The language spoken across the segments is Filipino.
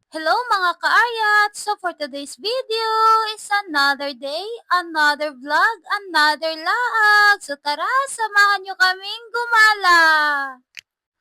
Hello mga kaayat! So for today's video is another day, another vlog, another laag. So tara, samahan nyo kaming gumala!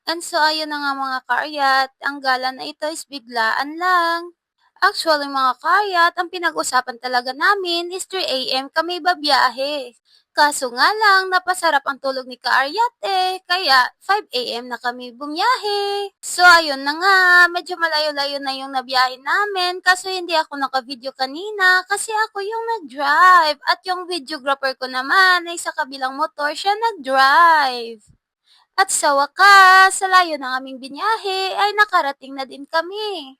And so ayun na nga mga kaayat, ang gala na ito is biglaan lang. Actually mga kaayat, ang pinag-usapan talaga namin is 3 AM kami babiyahe. Kaso nga lang, napasarap ang tulog ni Kaaryat kaya 5 AM na kami bumiyahe. So ayun na nga, medyo malayo-layo na yung nabiyahe namin kaso hindi ako naka-video kanina kasi ako yung nag-drive at yung videographer ko naman ay sa kabilang motor siya nag-drive. At sa wakas, sa layo ng aming binyahe ay nakarating na din kami.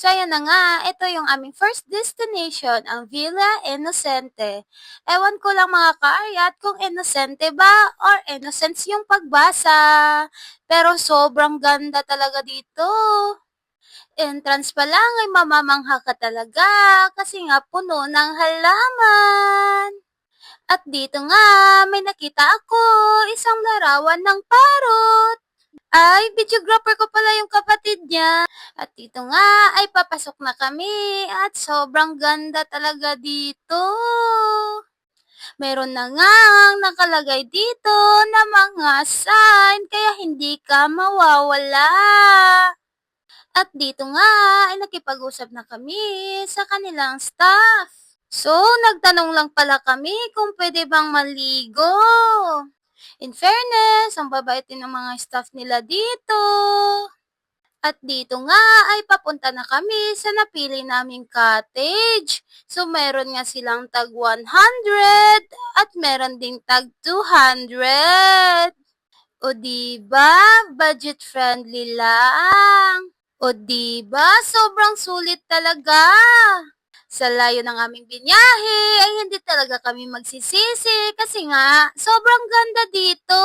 So ayan na nga, ito yung aming first destination, ang Villa Inocente. Ewan ko lang mga kaayat kung Inocente ba or Innocence yung pagbasa. Pero sobrang ganda talaga dito. Entrance pa lang ay mamamangha ka talaga kasi nga puno ng halaman. At dito nga, may nakita ako, isang larawan ng parot. Ay, videographer ko pala yung kapatid niya. At dito nga, ay papasok na kami. At sobrang ganda talaga dito. Meron na nga nakalagay dito na mga sign, kaya hindi ka mawawala. At dito nga, ay nakipag-usap na kami sa kanilang staff. So, nagtanong lang pala kami kung pwede bang maligo. In fairness, ang babait din ng mga staff nila dito. At dito nga ay papunta na kami sa napili naming cottage. So, meron nga silang tag 100 at meron ding tag 200. O diba, budget friendly lang. O diba, sobrang sulit talaga. Sa layo ng aming binyahe ay hindi talaga kami magsisisi kasi nga sobrang ganda dito.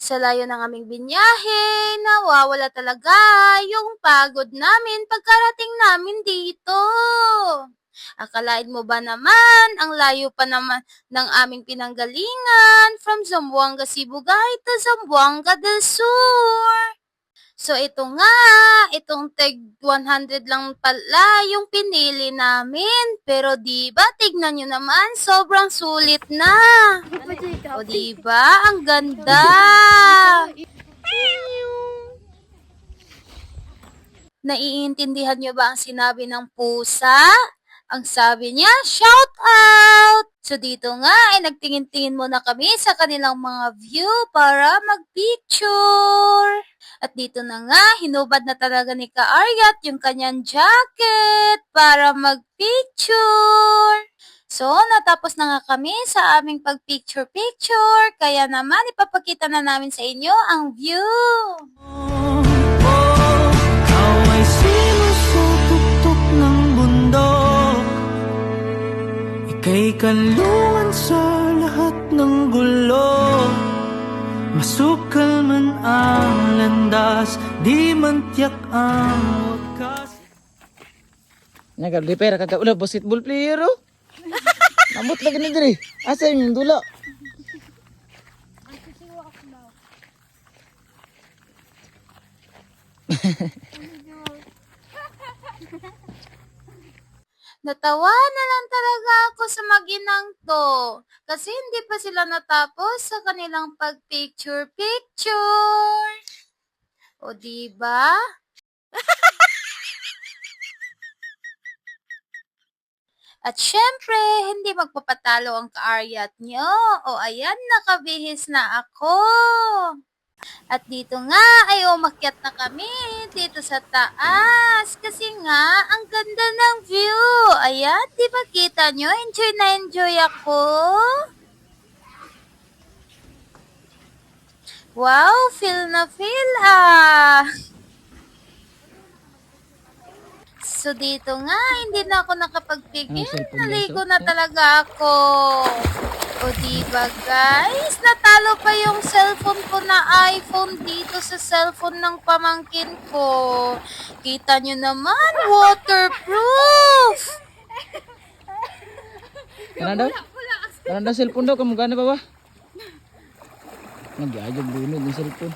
Sa layo ng aming binyahe, nawawala talaga yung pagod namin pagkarating namin dito. Akalain mo ba naman, ang layo pa naman ng aming pinanggalingan from Zamboanga, Sibugay to Zamboanga del Sur. So, ito nga, itong tag 100 lang pala yung pinili namin. Pero diba, tignan nyo naman, sobrang sulit na. O diba, ang ganda. Naiintindihan nyo ba ang sinabi ng pusa? Ang sabi niya, shout out! So dito nga ay nagtingin-tingin muna kami sa kanilang mga view para mag-picture. At dito na nga, hinubad na talaga ni Kaaryat yung kanyang jacket para mag-picture. So, natapos na nga kami sa aming pag-picture-picture, kaya naman ipapakita na namin sa inyo ang view. Ika'y kalungan sa lahat ng gulo. Masukal man ang landas, di man tiyak ang wakas. Nagrepair ka ulah basketball player oh. Namot lagi ni diri. Asa yung dula? Natawa na lang talaga ako sa maginang to. Kasi hindi pa sila natapos sa kanilang pag-picture-picture. O diba? At syempre, hindi magpapatalo ang kaaryat nyo. O ayan, nakabihis na ako. At dito nga ay umakyat na kami dito sa taas kasi nga ang ganda ng view. Ayan, di ba kita nyo? Enjoy na enjoy ako. Wow, feel na feel So dito nga, hindi na ako nakapagpigil. Naligo na talaga ako. O diba guys, natalo pa yung cellphone ko na iPhone dito sa cellphone ng pamangkin ko. Kita nyo naman, waterproof. Kanada? Kanada cellphone daw, kamugana pa ba? Nagyayag bunod ng cellphone.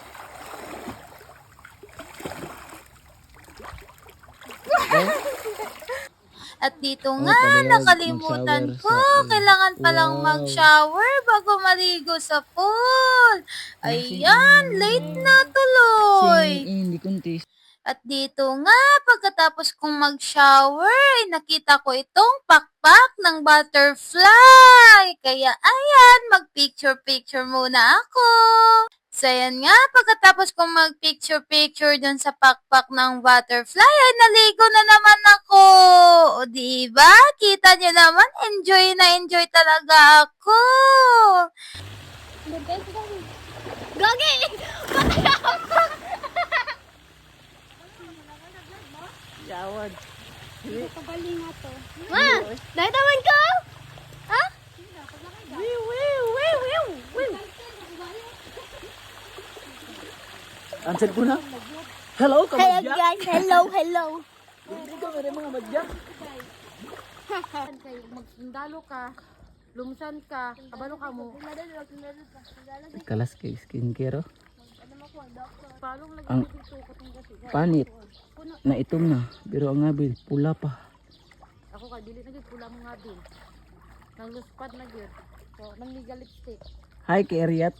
At dito Oh, nga, pwede yun, nakalimutan mag-shower ko. sa- Kailangan palang Wow. mag-shower bago maligo sa pool. Ayan, late na tuloy. Hindi kuntis. At dito nga, pagkatapos kong mag-shower, ay nakita ko itong pakpak ng butterfly. Kaya ayan, mag-picture-picture muna ako. So ayan nga, pagkatapos kong mag-picture-picture dun sa pakpak ng butterfly, ay naligo na naman ako. O diba? Kita nyo naman, enjoy na enjoy talaga ako. Gagi! Ma! Nahitawan ko? Ha? Answer ko na. Hello, Hello kamadya. guys, hello. Hindi ka meron mga madya. Magdalo ka, lumsan ka, kabalo ka mo. Kalas kay skincare. Palong lagi Ang dito katong gasi. panit na itom na. Pero ang ngabil, pula pa. Ako ka dili na gid pula mo nga din. Nang luspad na gid. So nang liga lipstick. Hi, Keriat.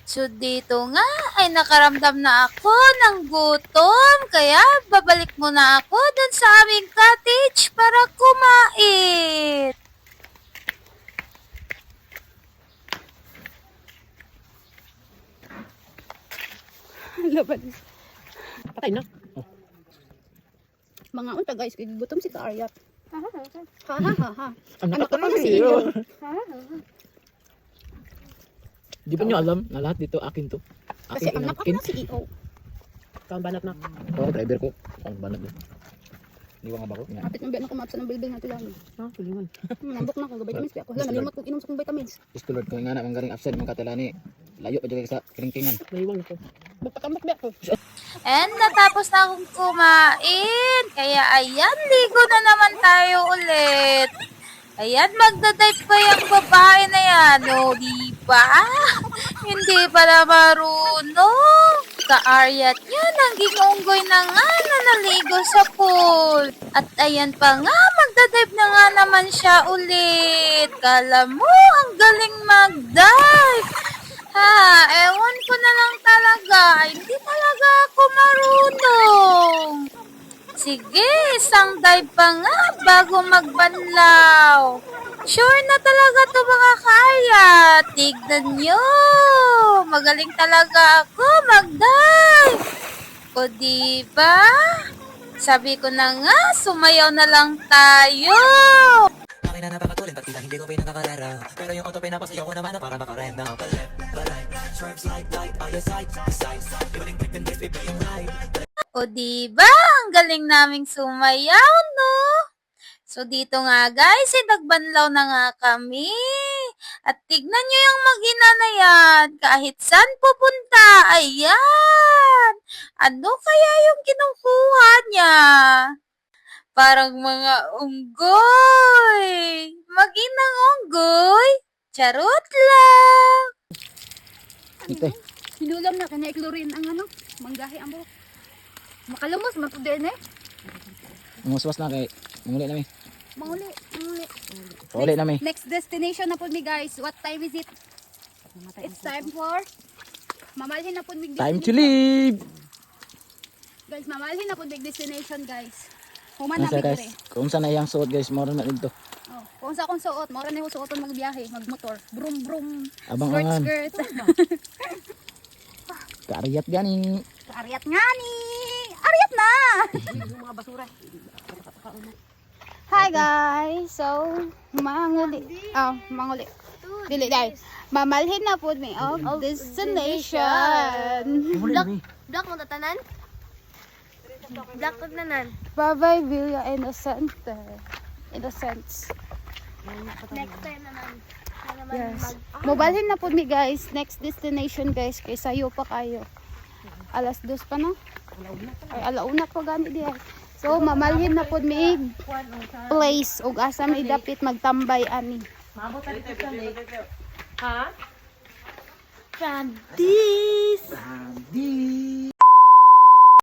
So dito nga ay nakaramdam na ako ng gutom kaya babalik muna ako dun sa aming cottage para kumain. Patay na. Mga unta guys, kay gutom si Karyat. Ha ha. Ang Ano ka pala si Inyo? Di ba nyo alam na lahat dito akin to? Kasi anak ako na si EO. Kaon banat na. Oo, driver ko. Ang banat din. Di ba nga ba ko? Apit ng biyan ako maapsa ng building natin lang. Ah, tulingan. Nambok na ako, gabay vitamins pa ako. Hala, nalimot kong inom sa kong vitamins. Gusto Lord ko nga na, galing absent mga katalani. Layo pa dyan sa kilingkingan. Naiwan ako. Magpatambak ba ako? And natapos na akong kumain. Kaya ayan, ligo na naman tayo ulit. Ayan, magdadive pa yung babae na yan. O, di ba? Hindi pala marunong. Ka-aryat niya, naging unggoy na nga na naligo sa pool. At ayan pa nga, magdadive na nga naman siya ulit. Kala mo, ang galing mag-dive. Ha, ewan ko na lang talaga. Hindi talaga ako marunong. Sige, isang dive pa nga bago magbanlaw. Sure na talaga to mga kaya. Tignan nyo. Magaling talaga ako mag-dive. O diba? Sabi ko na nga, sumayaw na lang tayo. Akin na napakatulin, ba't tila hindi ko pinakakalaraw. Pero yung auto pinapasayaw ko naman na para makarem na palep, balay. Swerves like light, on your side, besides. Ibaling trip and drift, iba yung ride. O diba? Ang galing naming sumayaw, no? So dito nga guys, nagbanlaw na nga kami. At tignan nyo yung mag-ina na yan. Kahit saan pupunta, ayan. Ano kaya yung kinukuha niya? Parang mga unggoy. Mag-inang unggoy. Charot lang. Ite, Sinulam na, kinaiklorin ang ano, manggahi ang buhok. Makalumos, matudin eh. umuswas na kay. Manguli na mi. Manguli. Uli na mi. Next destination na po mi guys. What time is it? It's time for mamalhin na po mi Time to leave! Guys, mamalhin na po mi destination guys. Human na Nasa bigre. guys, kung saan na yung suot guys, moro na dito. Oh, kung sa akong suot, mora na yung suoton magbiyahe, magmotor. Brum brum. Abangan. Skirt. Karyat gani. Aryat nga ni. Aryat na. Hi guys. So, manguli. Oh, manguli. Dili dai. Mamalhin na po mi of destination. Black mo tatanan? Black ko tanan. Bye-bye Villa Innocente. Innocents. Next time naman. Yes. Mobalhin na po mi guys. Next destination guys. Kay sayo pa kayo. Alas 2 pa na. Ay, alauna pa gani diya. So, mamalhin na po mi place. Ug asa may dapit magtambay ani. Ha? Practice! Di.